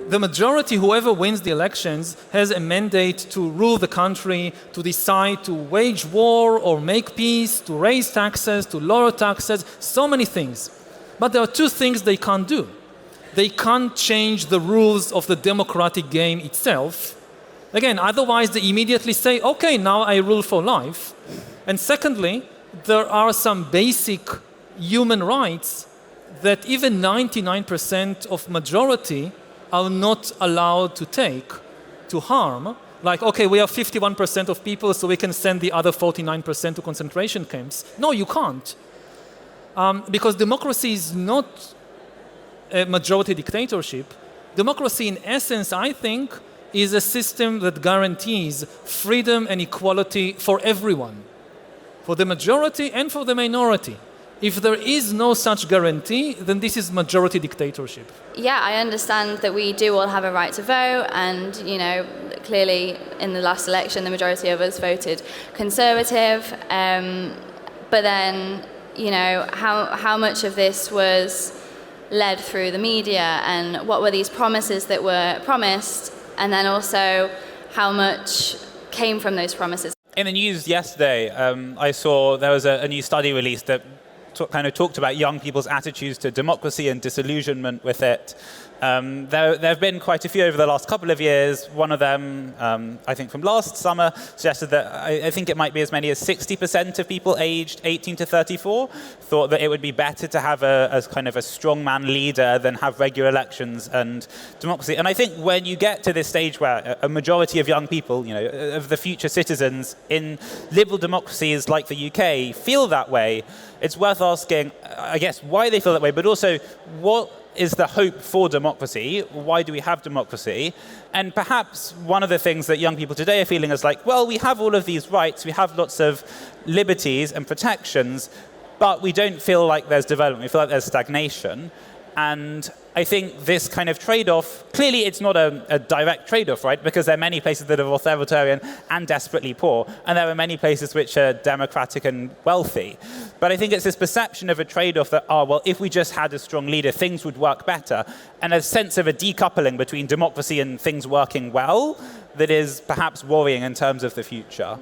The majority, whoever wins the elections, has a mandate to rule the country, to decide to wage war or make peace, to raise taxes, to lower taxes, so many things. But there are two things they can't do. They can't change the rules of the democratic game itself. Again, otherwise they immediately say, okay, now I rule for life. And secondly, there are some basic human rights that even 99% of majority are not allowed to take, to harm. Like, okay, we have 51% of people, so we can send the other 49% to concentration camps. No, you can't. Because democracy is not a majority dictatorship. Democracy, in essence, I think, is a system that guarantees freedom and equality for everyone, for the majority and for the minority. If there is no such guarantee, then this is majority dictatorship. Yeah, I understand that we do all have a right to vote, and clearly in the last election the majority of us voted Conservative. But then, how much of this was led through the media, and what were these promises that were promised, and then also how much came from those promises? In the news yesterday, I saw there was a new study released that kind of talked about young people's attitudes to democracy and disillusionment with it. There have been quite a few over the last couple of years. One of them, I think from last summer, suggested that I think it might be as many as 60% of people aged 18 to 34 thought that it would be better to have a kind of a strongman leader than have regular elections and democracy. And I think when you get to this stage where a majority of young people, of the future citizens in liberal democracies like the UK feel that way, it's worth asking, I guess, why they feel that way, but also what is the hope for democracy? Why do we have democracy? And perhaps one of the things that young people today are feeling is like, well, we have all of these rights, we have lots of liberties and protections, but we don't feel like there's development, we feel like there's stagnation. And I think this kind of trade-off, clearly it's not a direct trade-off, right? Because there are many places that are authoritarian and desperately poor, and there are many places which are democratic and wealthy. But I think it's this perception of a trade-off that, well, if we just had a strong leader, things would work better, and a sense of a decoupling between democracy and things working well that is perhaps worrying in terms of the future.